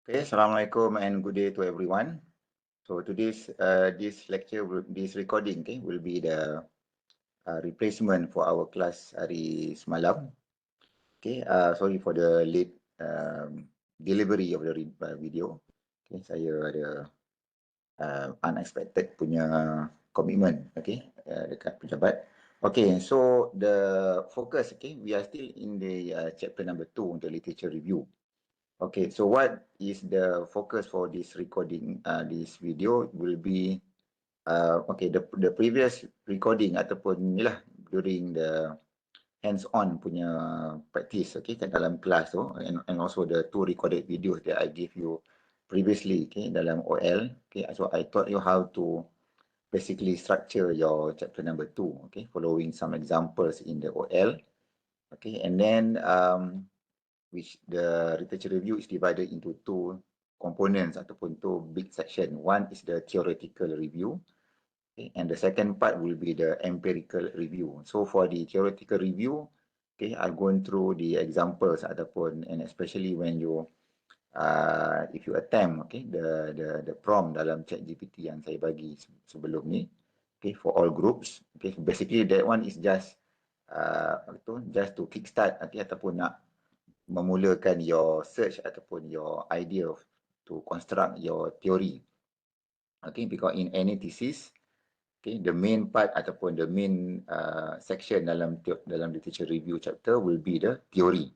Okay, Assalamualaikum and good day to everyone. So today's this recording will be the replacement for our class hari semalam. Okay, sorry for the late delivery of the video. Okay, saya ada unexpected punya commitment. Okay, dekat pejabat. Okay, so the focus. Okay, we are still in the chapter number 2 the literature review. Okay, so what is the focus for this recording, this video will be, okay, the previous recording ataupun inilah during the hands-on punya practice, okay, kat dalam kelas tu, and also the 2 recorded videos that I give you previously, okay, dalam OL, okay, so I taught you how to basically structure your chapter number 2, okay, following some examples in the OL, okay, and then which the literature review is divided into 2 components ataupun 2 big section. One is the theoretical review, okay, and the second part will be the empirical review. So for the theoretical review, okay, I'll go through the examples ataupun, and especially when you if you attempt, okay, the prompt dalam ChatGPT yang saya bagi sebelum ni, okay, for all groups, okay, basically that one is just just to kickstart, okay, ataupun nak memulakan your search ataupun your idea to construct your theory. Okay, because in any thesis, okay, the main part ataupun the main section dalam literature review chapter will be the theory.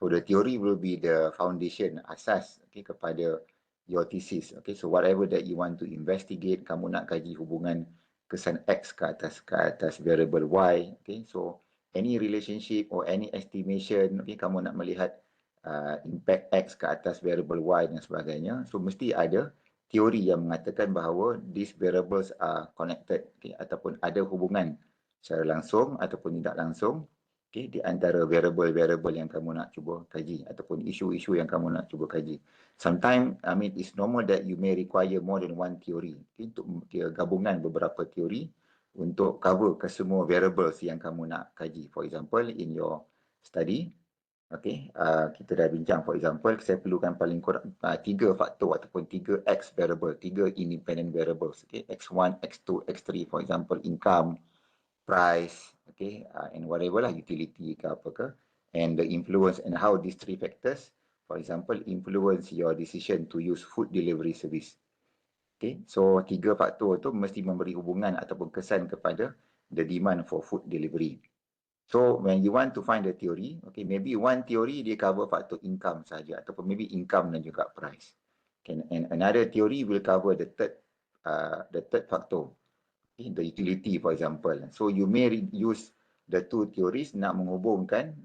So the theory will be the foundation, asas, okay, kepada your thesis. Okay, so whatever that you want to investigate, kamu nak kaji hubungan kesan X ke atas variable Y. Okay, so any relationship or any estimation, okay, kamu nak melihat impact X ke atas variable Y dan sebagainya. So mesti ada teori yang mengatakan bahawa these variables are connected, okay, ataupun ada hubungan secara langsung ataupun tidak langsung, okay, di antara variable-variable yang kamu nak cuba kaji ataupun isu-isu yang kamu nak cuba kaji. Sometimes, I mean, it's normal that you may require more than one theory, okay, untuk gabungan beberapa teori untuk cover ke semua variables yang kamu nak kaji. For example, in your study, okay, kita dah bincang, for example, saya perlukan paling kurang 3 faktor ataupun 3 X variable, 3 independent variables, okay, X1, X2, X3, for example, income, price, okay, and whatever lah, utility ke apa ke, and the influence and how these 3 factors, for example, influence your decision to use food delivery service. Okay, so 3 faktor tu mesti memberi hubungan ataupun kesan kepada the demand for food delivery. So when you want to find the theory, okay, maybe one theory dia cover faktor income saja ataupun maybe income dan juga price. Okay, and another theory will cover the third factor, okay, the utility, for example. So you may use the 2 theories nak menghubungkan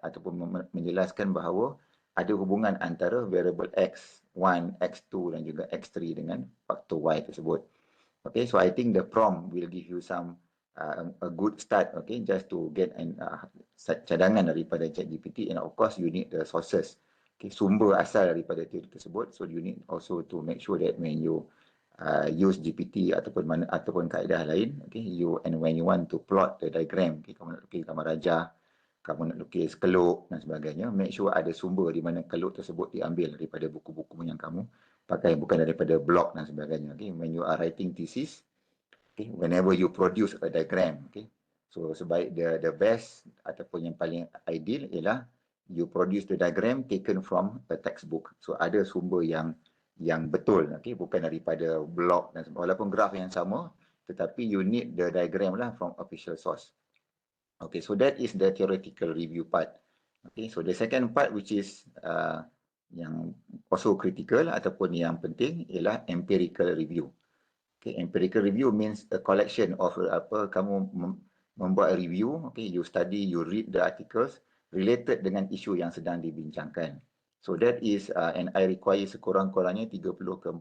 ataupun menjelaskan bahawa ada hubungan antara variable X1, X2 dan juga X3 dengan faktor Y tersebut. Okay, so I think the prompt will give you some a good start, okay, just to get an cadangan daripada ChatGPT, and of course you need the sources, okay, sumber asal daripada teori tersebut. So you need also to make sure that when you use GPT ataupun kaedah lain, okay, and when you want to plot the diagram, okay, kamu nak lukis gambar rajah, kamu nak lukis keluk dan sebagainya, make sure ada sumber di mana keluk tersebut diambil daripada buku-buku yang kamu pakai, bukan daripada blog dan sebagainya. Okay, when you are writing thesis, okay, whenever you produce a diagram, okay, so sebaik the best ataupun yang paling ideal ialah you produce the diagram taken from a textbook. So ada sumber yang betul, okay, bukan daripada blog dan walaupun graf yang sama, tetapi you need the diagram lah from official source. Okay, so that is the theoretical review part. Okay, so the second part which is yang also critical ataupun yang penting ialah empirical review. Okay, empirical review means a collection of kamu membuat review, okay, you study, you read the articles related dengan isu yang sedang dibincangkan. So that is and I require sekurang-kurangnya 30 ke 40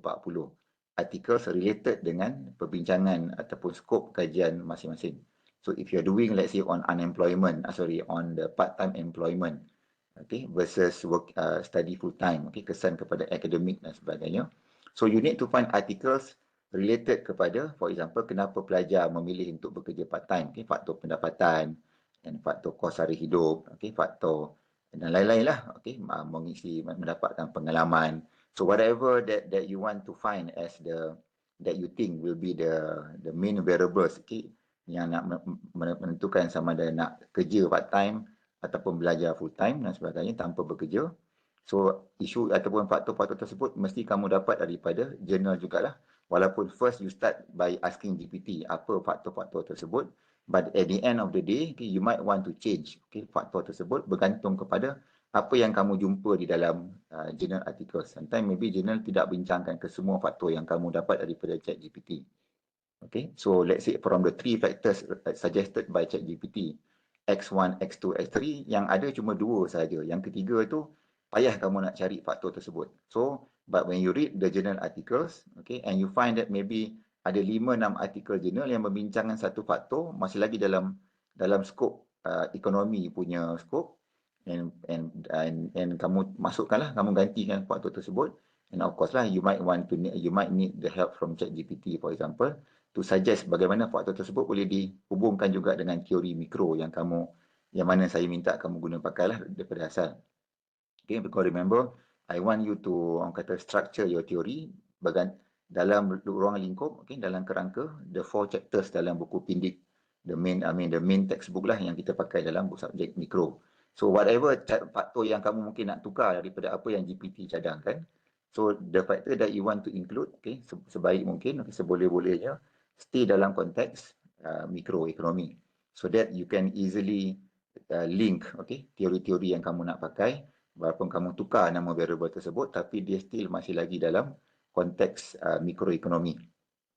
articles related dengan perbincangan ataupun skop kajian masing-masing. So if you're doing, let's say, on unemployment, on the part-time employment, okay, versus work study full-time, okay, kesan kepada akademik dan sebagainya. So you need to find articles related kepada, for example, kenapa pelajar memilih untuk bekerja part-time, okay, faktor pendapatan dan faktor kos sara hidup, okay, faktor dan lain-lain lah, okay, mengisi, mendapatkan pengalaman. So whatever that you want to find as that you think will be the main variables, okay, yang nak menentukan sama ada nak kerja part time ataupun belajar full time dan sebagainya tanpa bekerja. So isu ataupun faktor-faktor tersebut mesti kamu dapat daripada jurnal jugalah. Walaupun first you start by asking GPT apa faktor-faktor tersebut, but at the end of the day, okay, you might want to change, okay, faktor tersebut bergantung kepada apa yang kamu jumpa di dalam journal article. Sometimes maybe jurnal tidak bincangkan ke semua faktor yang kamu dapat daripada ChatGPT. Okay, so let's say from the 3 factors suggested by ChatGPT, X1, X2, X3, yang ada cuma 2 sahaja. Yang ketiga tu payah kamu nak cari faktor tersebut. So, but when you read the journal articles, okay, and you find that maybe ada 5-6 artikel jurnal yang membincangkan satu faktor, masih lagi dalam skop ekonomi punya skop, and kamu masukkanlah, kamu gantikan faktor tersebut, and of course lah, you might need the help from ChatGPT, for example, to suggest bagaimana faktor tersebut boleh dihubungkan juga dengan teori mikro yang mana saya minta kamu guna pakailah daripada asal. Okay, because remember, I want you to structure your theory dalam ruang lingkup, okay, dalam kerangka the 4 chapters dalam buku Pindik, the main textbook lah yang kita pakai dalam subjek mikro. So whatever faktor yang kamu mungkin nak tukar daripada apa yang GPT cadangkan, so the factor that you want to include, okay, sebaik mungkin, okay, seboleh-bolehnya stay dalam konteks mikroekonomi, so that you can easily link, okay, teori-teori yang kamu nak pakai, walaupun kamu tukar nama variable tersebut, tapi dia still masih lagi dalam konteks mikroekonomi.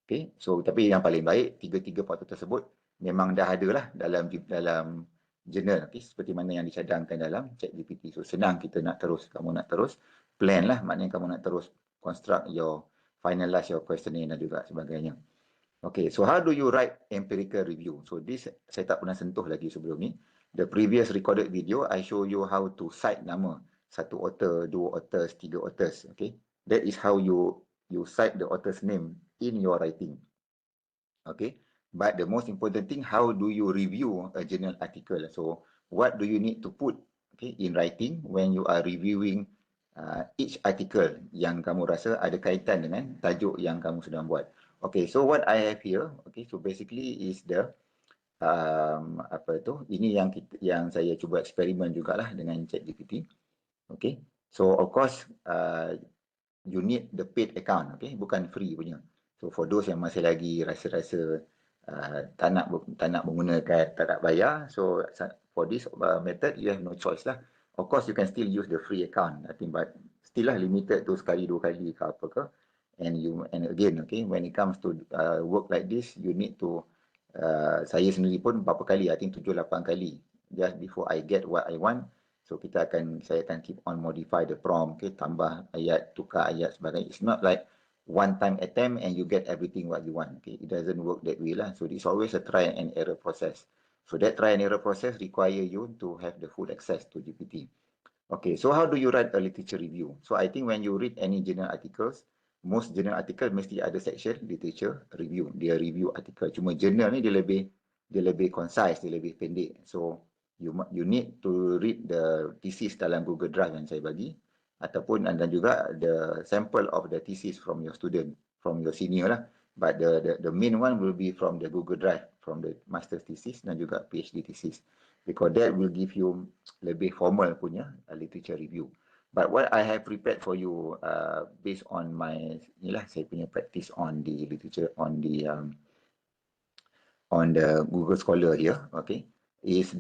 Okay, so tapi yang paling baik, 3 faktor tersebut memang dah ada lah dalam journal, okay, seperti mana yang dicadangkan dalam ChatGPT. So senang kamu nak terus plan lah, maknanya kamu nak terus construct finalize your questionnaire dan juga sebagainya. Okay, so how do you write empirical review? So this saya tak pernah sentuh lagi sebelum ni. The previous recorded video, I show you how to cite nama. 1 author, 2 authors, 3 authors. Okay, that is how you cite the author's name in your writing. Okay, but the most important thing, how do you review a journal article? So what do you need to put, okay, in writing when you are reviewing each article yang kamu rasa ada kaitan dengan tajuk yang kamu sedang buat. Okay, so what I have here, okay, so basically is the ini yang saya cuba eksperimen jugalah dengan ChatGPT. Okay, so of course you need the paid account, okay, bukan free punya. So for those yang masih lagi rasa-rasa tak nak menggunakan, tak nak bayar, so for this method you have no choice lah. Of course you can still use the free account, I think, but still lah limited tu sekali 2 kali ke apa ke. And again, okay, when it comes to work like this, you need to saya sendiri pun berapa kali, I think 7-8 kali just before I get what I want. So saya akan keep on modify the prompt, okay, tambah ayat, tukar ayat sebagainya. It's not like one time attempt and you get everything what you want. Okay, it doesn't work that way lah. So it's always a try and error process. So that try and error process require you to have the full access to GPT. Okay, so how do you write a literature review? So I think when you read any journal articles, most journal article mesti ada section literature review. Dia review artikel. Cuma journal ni dia lebih concise, dia lebih pendek. So you need to read the thesis dalam Google Drive yang saya bagi, ataupun dan juga the sample of the thesis from your student, from your senior lah. But the main one will be from the Google Drive, from the master's thesis dan juga PhD thesis, because that will give you lebih formal punya literature review. But what I have prepared for you based on saya punya practice on the literature on the Google Scholar here, okay, is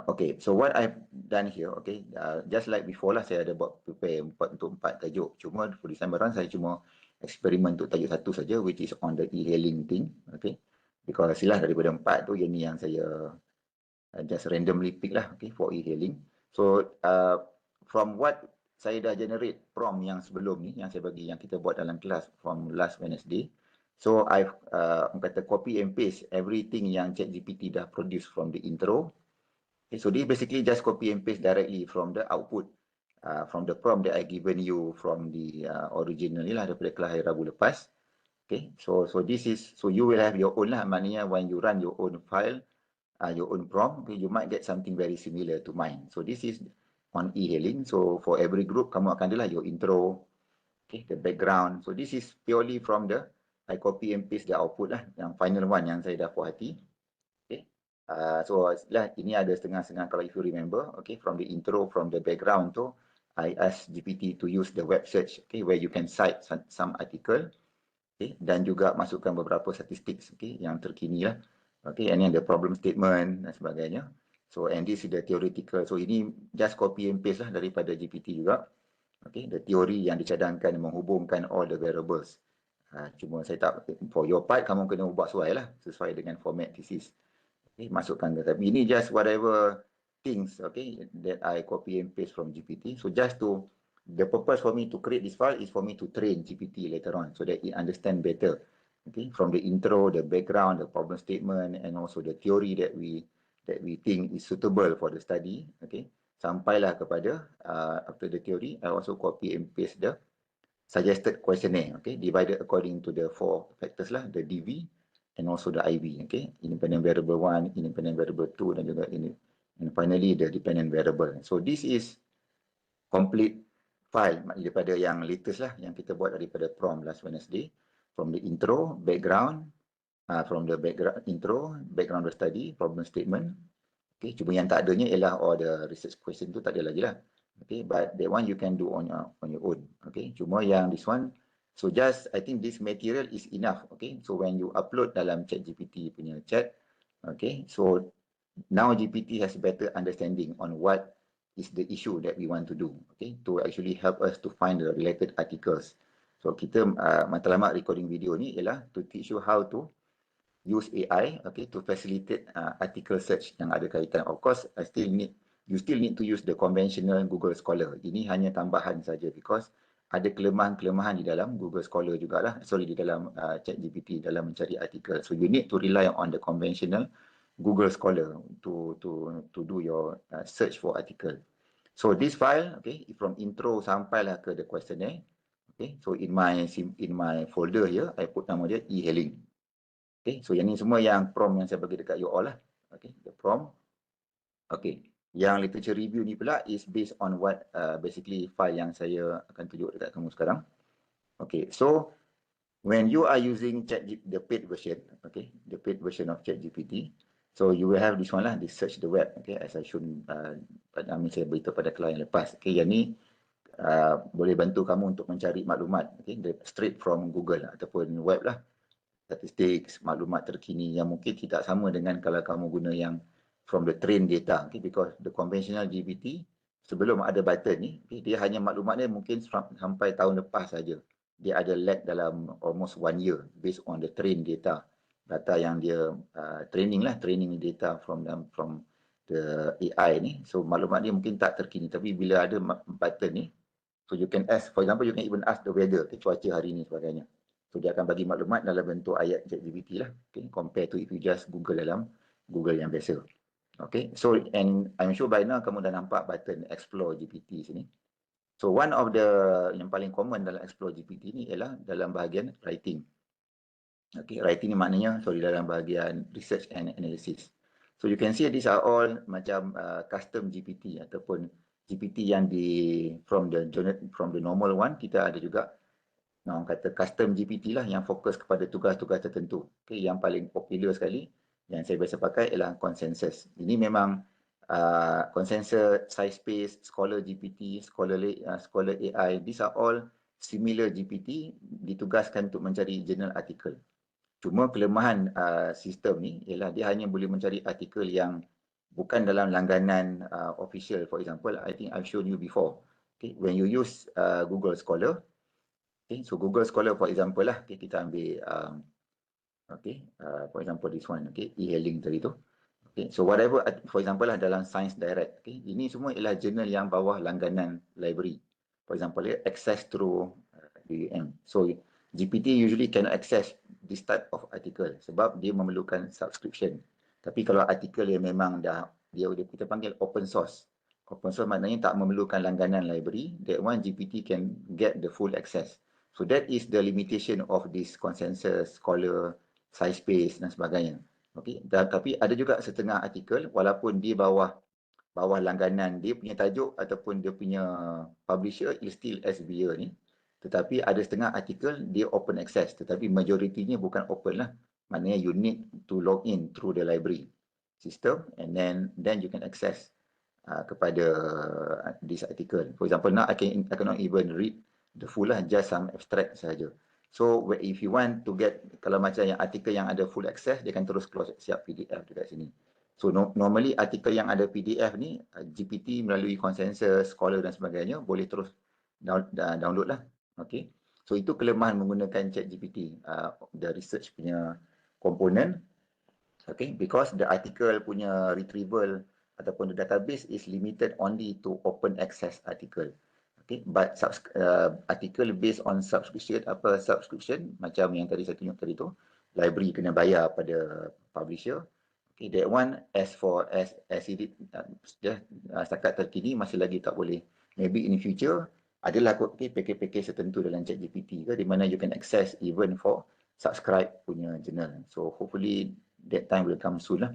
okay, so what I've done here, okay, just like before lah, saya ada prepare untuk 4 tajuk. Cuma for this time around, saya cuma eksperimen untuk tajuk 1 saja, which is on the e-hailing thing, okay. Because silah daripada 4 tu, yang ni yang saya just randomly pick lah, okay, for e-hailing. So from what saya dah generate prompt yang sebelum ni, yang saya bagi, yang kita buat dalam kelas from last Wednesday. So I've copy and paste everything yang ChatGPT dah produce from the intro. Okay, so this basically just copy and paste directly from the output, from the prompt that I given you from the original ni lah, daripada kelas hari Rabu lepas. Okay, so you will have your own lah, maknanya when you run your own file, your own prompt, okay, you might get something very similar to mine. So this is on e-hailing. So for every group, kamu akan adalah your intro, okay, the background. So this is purely from the, I copy and paste the output lah, yang final one yang saya dah puas hati. Okay. So lah, ini ada setengah-setengah kalau if you remember, okay, from the intro, from the background tu, I ask GPT to use the web search, okay, where you can cite some article, okay, dan juga masukkan beberapa statistik, okay, yang terkini lah, okay, and then the problem statement dan sebagainya. So and this is the theoretical. So ini just copy and paste lah daripada GPT juga, okay, the teori yang dicadangkan menghubungkan all the variables. Cuma saya tak, for your part kamu kena ubah sesuai lah, sesuai dengan format thesis. Okay, masukkan ke, tapi ini just whatever things, okay, that I copy and paste from GPT. So just to, the purpose for me to create this file is for me to train GPT later on so that it understand better, okay, from the intro, the background, the problem statement, and also the theory that we think is suitable for the study, okay. Sampailah kepada after the theory, I also copy and paste the suggested questionnaire, okay, divided according to the 4 factors lah, the DV, and also the IV, okay, independent variable 1, independent variable 2, dan juga ini, and finally the dependent variable. So this is complete file daripada yang latest lah, yang kita buat daripada prompt last Wednesday, from the intro, background, from the background intro, background of study, problem statement, okay, cuma yang tak adanya ialah all the research question tu tak ada lagi lah, okay, but that one you can do on your own, okay, cuma yang this one. So just, I think this material is enough, okay. So when you upload dalam ChatGPT punya chat, okay, so now GPT has better understanding on what is the issue that we want to do, okay, to actually help us to find the related articles. So kita matlamat recording video ni ialah to teach you how to use AI, okay, to facilitate article search yang ada kaitan. Of course, you still need to use the conventional Google Scholar. Ini hanya tambahan saja because ada kelemahan-kelemahan di dalam Google Scholar jugalah, di dalam ChatGPT dalam mencari artikel. So you need to rely on the conventional Google Scholar to do your search for article. So this file, okay, from intro sampailah ke the questionnaire, okay. So in my folder here, I put nama dia e-hailing. Okay, so yang ni semua yang prompt yang saya bagi dekat you all lah. Okay, the prompt. Okay, yang literature review ni pula is based on what basically file yang saya akan tunjuk dekat kamu sekarang. Okay, so when you are using the paid version, okay, the paid version of ChatGPT, so you will have this one lah, the search the web, okay, as I shown saya beritahu pada klien lepas. Okay, yang ni boleh bantu kamu untuk mencari maklumat, okay, straight from Google ataupun web lah, statistik, maklumat terkini yang mungkin tidak sama dengan kalau kamu guna yang from the train data, okay, because the conventional GPT sebelum ada button ni, okay, dia hanya maklumatnya mungkin sampai tahun lepas saja. Dia ada lag dalam almost 1 year based on the train data yang dia training data from the AI ni. So maklumat dia mungkin tak terkini, tapi bila ada button ni, so you can ask, for example, you can even ask the weather, okay, cuaca hari ni sebagainya. So dia akan bagi maklumat dalam bentuk ayat ChatGPT lah, okay, compare to if you just Google dalam Google yang biasa. Okay, so and I'm sure by now kamu dah nampak button Explore GPT sini. So one of the yang paling common dalam Explore GPT ni ialah dalam bahagian writing. Okay, writing ni maknanya dalam bahagian research and analysis. So you can see these are all macam custom GPT ataupun GPT yang from the normal one. Kita ada juga orang kata custom GPT lah yang fokus kepada tugas-tugas tertentu. Okay, yang paling popular sekali yang saya biasa pakai ialah Consensus. Ini memang Consensus, SciSpace, Scholar GPT, Scholar AI, these are all similar GPT ditugaskan untuk mencari journal article. Cuma kelemahan sistem ni ialah dia hanya boleh mencari artikel yang bukan dalam langganan official. For example, I think I've shown you before. Okay, when you use Google Scholar, okay, so Google Scholar for example lah, okay, kita ambil for example this one, okay, e-hailing tadi tu. Okay, so whatever, for example lah dalam Science Direct, okay, ini semua ialah jurnal yang bawah langganan library. For example, access through UUM. So GPT usually can access this type of article sebab dia memerlukan subscription. Tapi kalau artikel yang memang kita panggil open source. Open source maknanya tak memerlukan langganan library, that one GPT can get the full access. So that is the limitation of this Consensus, Scholar, SciSpace dan sebagainya. Okey, tapi ada juga setengah artikel walaupun di bawah langganan dia punya tajuk ataupun dia punya publisher is still SBA ni, tetapi ada setengah artikel dia open access, tetapi majoritinya bukan open lah. Maknanya you need to log in through the library system and then you can access kepada this article. For example, now I cannot even read the full lah, just some abstract sahaja. So if you want to get, kalau macam yang artikel yang ada full access, dia akan terus close siap PDF dekat sini. So normally artikel yang ada PDF ni, GPT melalui consensus, scholar dan sebagainya boleh terus download lah. Okay. So itu kelemahan menggunakan ChatGPT, the research punya komponen. Okay, because the article punya retrieval ataupun the database is limited only to open access article. Okay, but article based on subscription macam yang tadi saya tunjuk tadi tu, library kena bayar pada publisher. Okay, that one as it setakat terkini masih lagi tak boleh. Maybe in future adalah package-package tertentu dalam ChatGPT ke di mana you can access even for subscribe punya journal. So hopefully that time will come soon lah.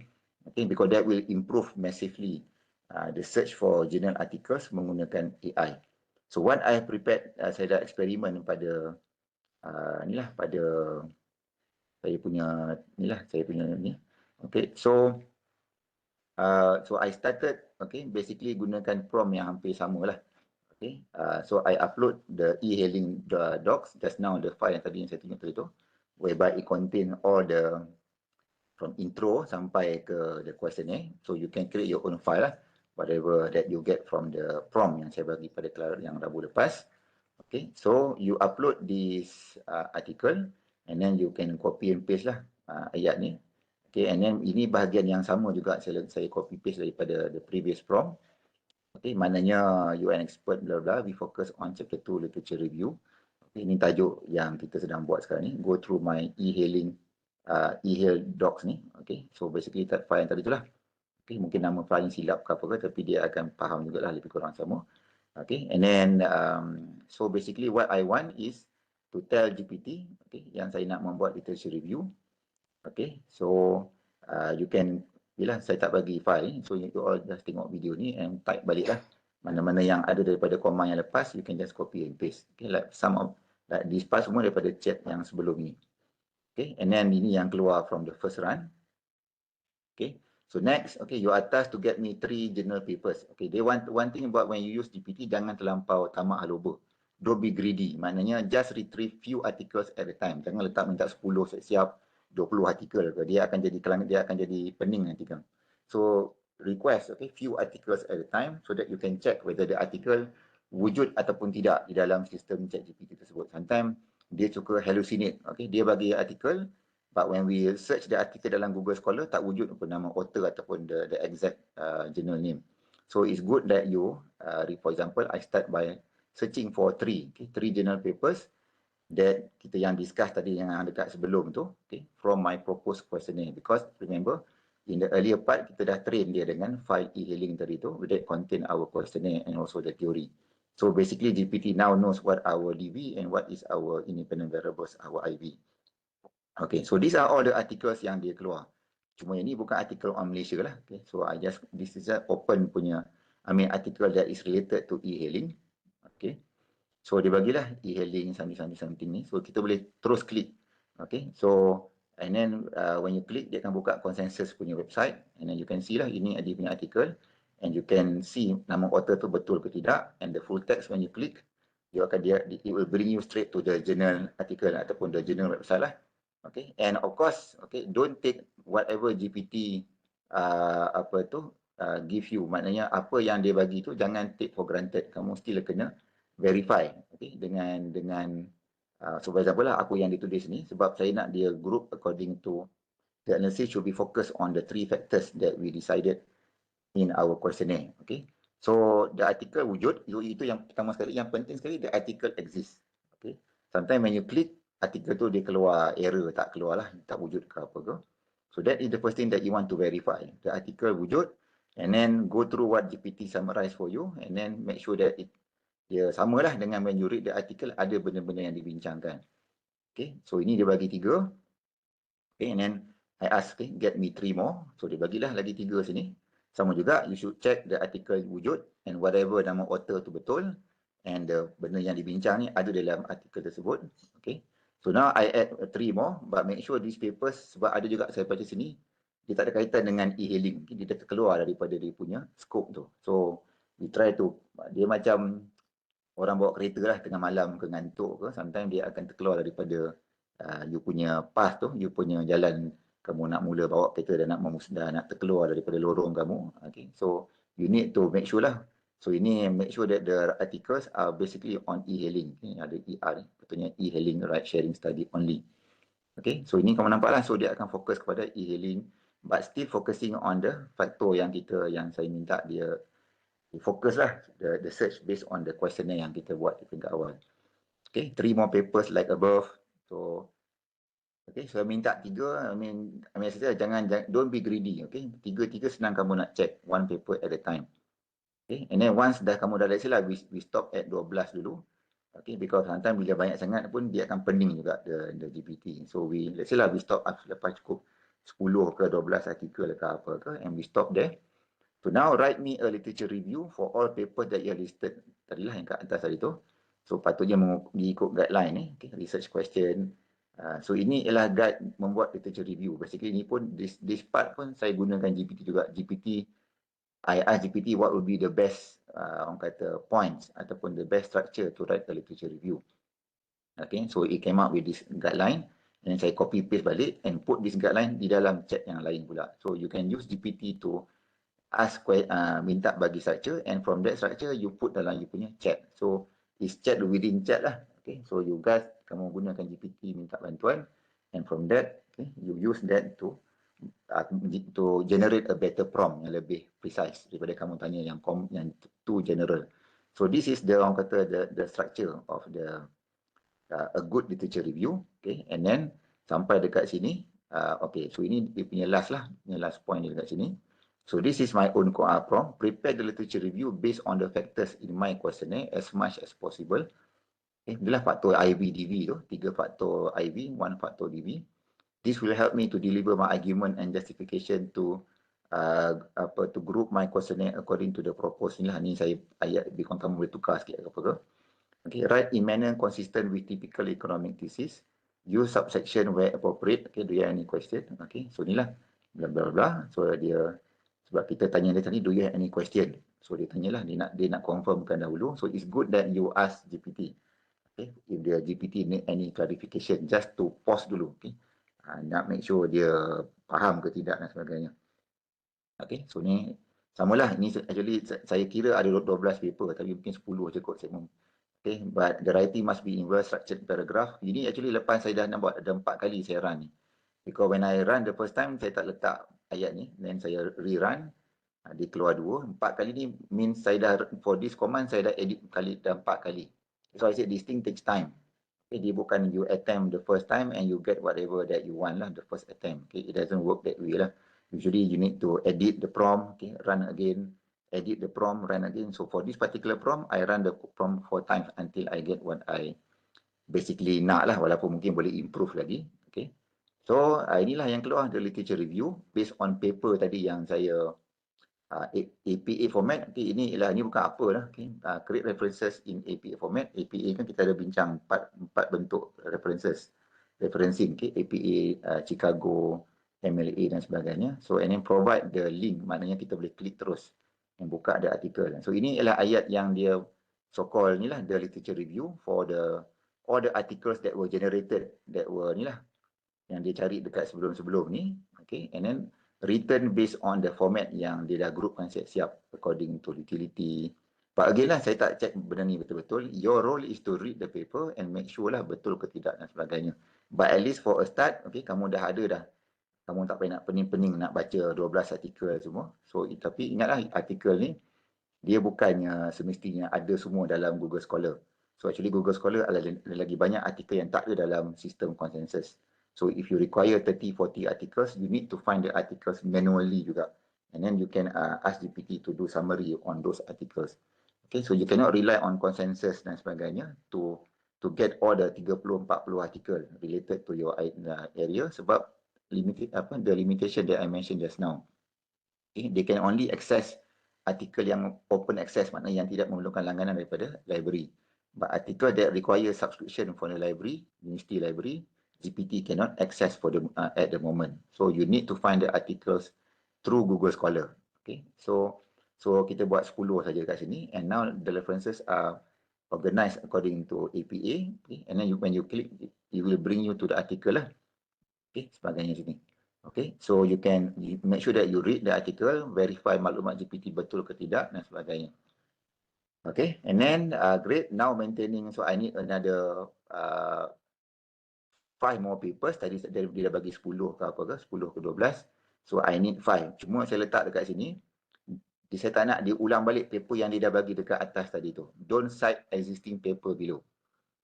Okay, because that will improve massively the search for journal articles menggunakan AI. So what I prepared, saya dah eksperimen pada pada saya punya ni. Okay, so I started basically gunakan prompt yang hampir sama lah. Okay, so I upload the e-hailing docs just now, the file yang tadi yang saya tunjuk tadi tu, whereby it contain all the from intro sampai ke the questionnaire. So you can create your own file lah, whatever that you get from the prompt yang saya bagi pada kelas yang Rabu lepas. Okay, so you upload this article and then you can copy and paste lah ayat ni. Okay, and then ini bahagian yang sama juga saya copy paste daripada the previous prompt. Okay, maknanya you an expert bla bla, we focus on chapter 2 literature review. Okay, ini tajuk yang kita sedang buat sekarang ni. Go through my e-hailing e-hail docs ni. Okay, so basically file yang tadi tu lah. Okay, mungkin nama file yang silap ke apa ke, tapi dia akan faham jugalah lebih kurang sama. Okay, and then so basically what I want is to tell GPT, okay, yang saya nak membuat literature review. Okay, so you can, bila saya tak bagi file, so you all just tengok video ni and type balik lah. Mana-mana yang ada daripada command yang lepas, you can just copy and paste. Okay, like some of like this part semua daripada chat yang sebelum ni. Okay, and then ini yang keluar from the first run. Okay, so next, okay, you are tasked to get me 3 journal papers. Okay, they want one thing about when you use GPT, jangan terlampau tamak haloba. Don't be greedy. Maknanya just retrieve few articles at a time. Jangan letak minta 10 siap-siap 20 artikel ke. Dia akan jadi pening nanti kan. So request few articles at a time so that you can check whether the article wujud ataupun tidak di dalam sistem ChatGPT tersebut. Sometimes dia suka hallucinate. Okay, dia bagi artikel, but when we search the article dalam Google Scholar tak wujud pun nama author ataupun the exact journal name. So it's good that you, for example, I start by searching for 3 journal papers that kita yang discuss tadi yang dekat sebelum tu, from my proposed questionnaire. Because remember, in the earlier part, kita dah train dia dengan file e-hailing tadi tu, that contain our questionnaire and also the theory. So basically, GPT now knows what our DV and what is our independent variables, our IV. Okay, so these are all the articles yang dia keluar. Cuma ini bukan artikel on Malaysia lah. Okay, so this is a open punya, article that is related to e-hailing. Okay, so dia bagilah e-hailing something ni. So kita boleh terus klik. Okay, so and then when you click, dia akan buka consensus punya website. And then you can see lah, ini dia punya artikel. And you can see nama author tu betul ke tidak. And the full text when you click, it will bring you straight to the journal article ataupun the journal website lah. Okay, and of course, don't take whatever GPT give you. Maknanya apa yang dia bagi tu jangan take for granted. Kamu still kena verify, dengan so for example lah, aku yang ditulis ni sebab saya nak dia group according to the analysis should be focused on the 3 factors that we decided in our questionnaire. Okay, so the article wujud, itu yang pertama sekali. Yang penting sekali, the article exists. Okay, sometimes when you click artikel tu dia keluar error, tak keluar lah, tak wujud ke apa ke. So that is the first thing that you want to verify. The article wujud, and then go through what GPT summarize for you, and then make sure that dia samalah dengan when you read the article, ada benda-benda yang dibincangkan. Okay, so ini dia bagi 3. Okay, and then I ask, okay, get me 3 more. So dia bagilah lagi 3 sini. Sama juga, you should check the article wujud and whatever nama author tu betul and the benda yang dibincang ni ada dalam artikel tersebut. Okay. So now I add 3 more, but make sure these papers, sebab ada juga saya baca sini, dia tak ada kaitan dengan e-hailing. Okay, dia dah keluar daripada dia punya scope tu. So we try to, dia macam orang bawa kereta lah tengah malam ke ngantuk ke, sometimes dia akan terkeluar daripada you punya path tu, you punya jalan kamu nak mula bawa kereta dan nak terkeluar daripada lorong kamu. Okay, so you need to make sure lah. So ini make sure that the articles are basically on e-hailing. Okay, ada ER ni, betulnya e-hailing ride sharing study only. Okay, so ini kamu nampak lah, so dia akan fokus kepada e-hailing but still focusing on the faktor yang saya minta dia fokus lah, the search based on the questionnaire yang kita buat di tingkat awal. Okay, 3 more papers like above. So okay, so minta 3, I mean saya jangan don't be greedy. Okay, 3 senang kamu nak check one paper at a time. Okay, and then once dah kamu dah let's say lah, we stop at 12 dulu. Okay, because sometimes bila banyak sangat pun dia akan pening juga the GPT. So we let's say lah, we stop lepas cukup 10 ke 12 artikel ke apa ke, and we stop there. So now write me a literature review for all papers that you have listed. Tadilah yang kat atas tadi tu. So patutnya mengikut guideline ni, okay, research question. So ini ialah guide membuat literature review. Basically ini pun this part pun saya gunakan GPT juga. I ask GPT what would be the best orang kata points ataupun the best structure to write a literature review. Okay, so it came up with this guideline and saya copy paste balik and put this guideline di dalam chat yang lain pula. So you can use GPT to ask minta bagi structure and from that structure you put dalam you punya chat. So it's chat within chat lah. Okay, so you guys kamu gunakan GPT minta bantuan and from that okay, you use that to generate a better prompt yang lebih precise daripada kamu tanya yang too general. So this is the orang kata the structure of the a good literature review. Okay, and then sampai dekat sini okay, so ini dia punya last lah, punya last point dia dekat sini. So this is my own prompt. Prepare the literature review based on the factors in my questionnaire as much as possible. Okay, inilah faktor IB-DV tu. 3 faktor IB, 1 faktor DV. This will help me to deliver my argument and justification to to group my questionnaire according to the proposed. Inilah ni saya ayat lebih kurang kamu boleh tukar sikit apa ke. Okay, write in manner consistent with typical economic thesis. Use subsection where appropriate. Okay, do you have any question? Okay, so inilah bla bla bla. So dia sebab kita tanya dia tadi, do you have any question? So dia tanyalah, dia nak confirmkan dahulu. So it's good that you ask GPT. Okay, if the GPT need any clarification, just to pause dulu. Okay, nak make sure dia faham ke tidak dan sebagainya. Okay, so ni samalah. Ini actually saya kira ada 12 paper, tapi mungkin 10 je kot saya. Okay, but the writing must be in well structured paragraph. Ini actually lepas saya dah nak buat, ada 4 kali saya run ni. Because when I run the first time, saya tak letak ayat ni, then saya rerun, dia keluar 2. 4 kali ni means saya dah, for this command, saya dah edit dah 4 kali. So I said this thing takes time. Okay, dia bukan you attempt the first time and you get whatever that you want lah, the first attempt. Okay, it doesn't work that way lah. Usually you need to edit the prompt, okay, run again, edit the prompt, run again. So for this particular prompt, I run the prompt 4 times until I get what I basically nak lah, walaupun mungkin boleh improve lagi. Okay, so inilah yang keluar, the literature review based on paper tadi yang saya APA format. Okay, ini bukan apa lah. Okay, create references in APA format. APA kan kita ada bincang 4 bentuk references, referencing. Okay, APA, Chicago, MLA dan sebagainya. So and then provide the link, maknanya kita boleh klik terus yang buka ada artikel. So ini ialah ayat yang dia so-called ni lah, the literature review for all the articles that were generated, that were ni lah, yang dia cari dekat sebelum-sebelum ni. Okay, and then written based on the format yang dia dah groupkan siap-siap according to utility. But again lah, saya tak check benda ni betul-betul. Your role is to read the paper and make sure lah betul ke tidak dan sebagainya. But at least for a start, okay, kamu dah ada dah. Kamu tak payah nak pening-pening nak baca 12 artikel semua. So tapi ingatlah, artikel ni dia bukannya semestinya ada semua dalam Google Scholar. So actually Google Scholar ada lagi banyak artikel yang tak ada dalam sistem consensus. So if you require 30-40 articles, you need to find the articles manually juga. And then you can ask GPT to do summary on those articles. Okay, so you cannot rely on consensus dan sebagainya to get all the 30-40 article related to your area, sebab the limitation that I mentioned just now. Okay, they can only access artikel yang open access, maknanya yang tidak memerlukan langganan daripada library. But article that require subscription for the library, university library, GPT cannot access for at the moment. So you need to find the articles through Google Scholar. Okay, so kita buat 10 saja kat sini, and now the references are organized according to APA. Okay, and then when you click, it will bring you to the article lah. Okay, sebagainya sini. Okay, so you make sure that you read the article, verify maklumat GPT betul ke tidak dan sebagainya. Okay, and then great, now maintaining, so I need another 5 more papers. Tadi dia dah bagi 10 ke apa ke, 10 ke 12. So I need 5. Cuma saya letak dekat sini, saya tak nak dia ulang balik paper yang dia dah bagi dekat atas tadi tu. Don't cite existing paper below.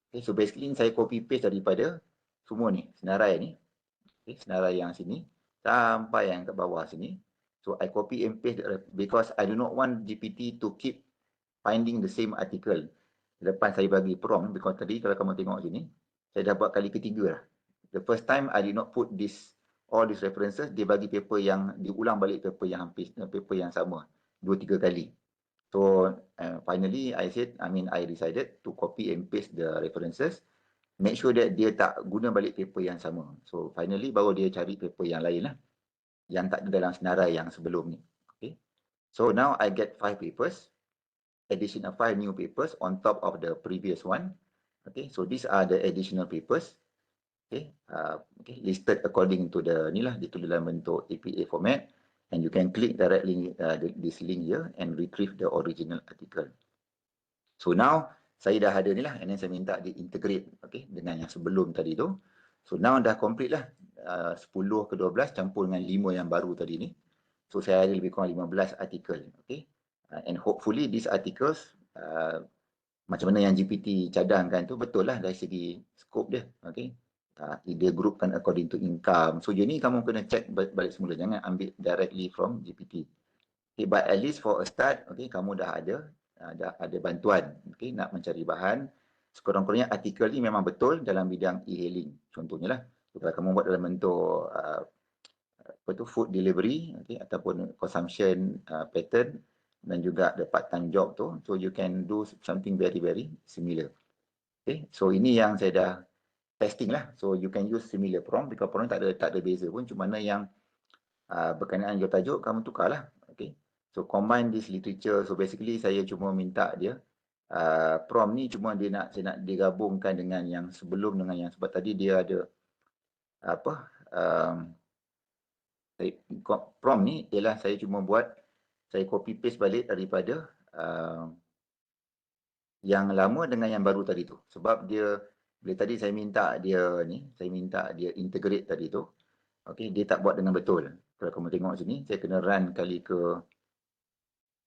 Okay, so basically saya copy paste daripada semua ni, senarai ni. Okay, senarai yang sini sampai yang ke bawah sini. So I copy and paste because I do not want GPT to keep finding the same article. Lepas saya bagi prompt, because tadi kalau kamu tengok sini, saya dah buat kali ketiga lah. The first time I did not put all these references, dia bagi paper yang diulang balik paper yang sama 2-3 kali. So finally I decided to copy and paste the references. Make sure that dia tak guna balik paper yang sama. So finally baru dia cari paper yang lain lah, yang tak ada dalam senarai yang sebelum ni. Okay. So now I get 5 papers, additional 5 new papers on top of the previous one. Okay, so these are the additional papers. Okay, listed according to ditulis dalam bentuk APA format, and you can click directly this link here and retrieve the original article. So now saya dah ada ni lah, and then saya minta dia integrate, okay, dengan yang sebelum tadi tu. So now dah complete lah, 10 ke 12 campur dengan 5 yang baru tadi ni. So saya ada lebih kurang 15 artikel, okay. And hopefully these articles, macam mana yang GPT cadangkan tu betul lah dari segi scope dia, okay. Dia groupkan according to income. So je ni kamu kena check balik semula, jangan ambil directly from GPT. Okay, but at least for a start, okay, kamu dah ada bantuan, okay, nak mencari bahan. Sekurang-kurangnya artikel ni memang betul dalam bidang e-hailing. Contohnya lah, kalau kamu buat dalam bentuk food delivery, okay, ataupun consumption pattern, dan juga the part-time job tu, so you can do something very very similar. Okay, so ini yang saya dah testing lah. So you can use similar prompt, because prompt tak ada beza pun, cuma mana yang berkenaan your tajuk kamu tukarlah. Okay, so combine this literature. So basically saya cuma minta dia prompt ni cuma saya nak digabungkan dengan yang sebelum dengan yang sebab tadi dia ada prompt ni ialah saya cuma saya copy paste balik daripada yang lama dengan yang baru tadi tu. Sebab bila tadi saya minta dia integrate tadi tu, okay, dia tak buat dengan betul. Kalau kamu tengok sini, saya kena run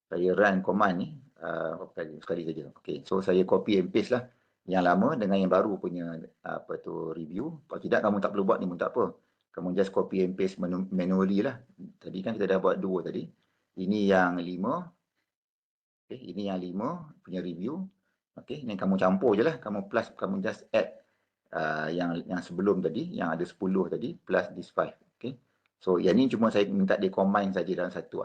saya run command ni sekali saja. Okay, so saya copy and paste lah yang lama dengan yang baru punya review. Kalau tidak kamu tak perlu buat ni pun tak apa. Kamu just copy and paste manually lah. Tadi kan kita dah buat 2 tadi. Ini yang 5. Okay, ini yang 5 punya review. Okay, ni kamu campur je lah. Kamu just add yang sebelum tadi, yang ada 10 tadi, plus this 5. Okay. So yang ni cuma saya minta dia combine saja dalam satu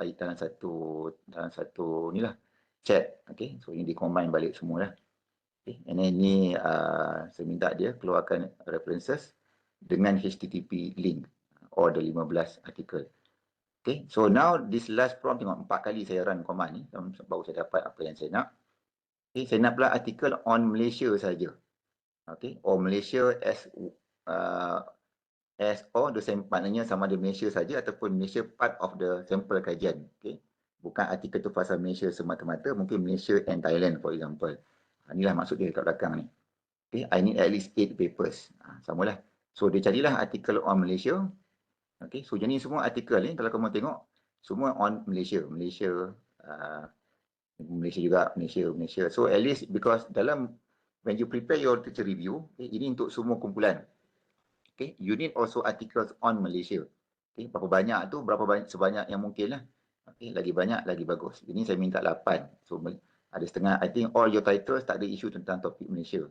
ni lah, chat. Okay, so ini dia combine balik semua lah. Okay, and then ni saya minta dia keluarkan references dengan HTTP link or the 15 artikel. Okay, so now this last prompt, tengok 4 kali saya run command ni baru saya dapat apa yang saya nak. Okay, saya nak pula artikel on Malaysia saja. Okay, or Malaysia as or the same, maknanya sama ada Malaysia saja ataupun Malaysia part of the sampel kajian. Okay, bukan artikel tu pasal Malaysia semata-mata, mungkin Malaysia and Thailand for example. Inilah maksud dia kat belakang ni. Okay, I need at least 8 papers. Samalah. So dia carilah artikel on Malaysia. Okay, so jadi semua artikel ni kalau kamu tengok semua on Malaysia juga, Malaysia. So at least because when you prepare your literature review, okay, ini untuk semua kumpulan. Okay, you need also articles on Malaysia. Okay, sebanyak yang mungkin lah. Okay, lagi banyak lagi bagus. Ini saya minta 8. So ada setengah, I think all your titles tak ada isu tentang topik Malaysia.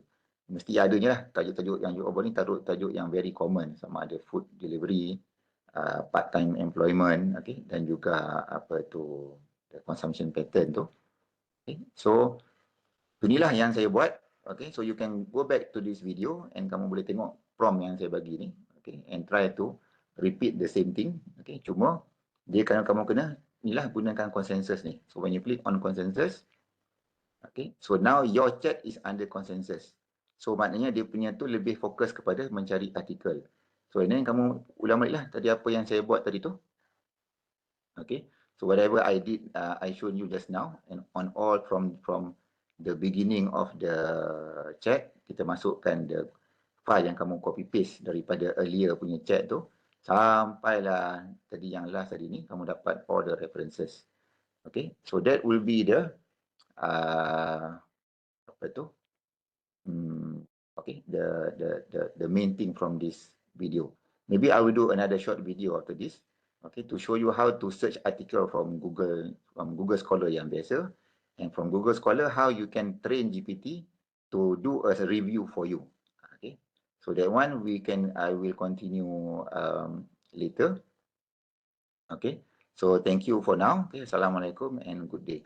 Mesti adanya lah tajuk-tajuk yang you over ni, tajuk yang very common, sama ada food delivery, part-time employment, okay, dan juga apa tu the consumption pattern tu. Okay. So inilah yang saya buat. Okay, so you can go back to this video and kamu boleh tengok prompt yang saya bagi ni. Okay, and try to repeat the same thing. Okay, cuma dia kalau kamu kena inilah gunakan consensus ni. So when you click on consensus, okay, so now your chat is under consensus. So maknanya dia punya tu lebih fokus kepada mencari artikel. So ini kamu ulang balik lah tadi apa yang saya buat tadi tu. Okay, so whatever I did, I showed you just now, and on all from the beginning of the chat, kita masukkan the file yang kamu copy paste daripada earlier punya chat tu, sampailah tadi yang last tadi ni, kamu dapat all the references. Okay, so that will be the apa tu? Okay, the main thing from this video. Maybe I will do another short video after this. Okay, to show you how to search article from Google Scholar yang biasa, and from Google Scholar how you can train GPT to do a review for you. Okay, so that one I will continue later. Okay, so thank you for now. Okay, Assalamualaikum and good day.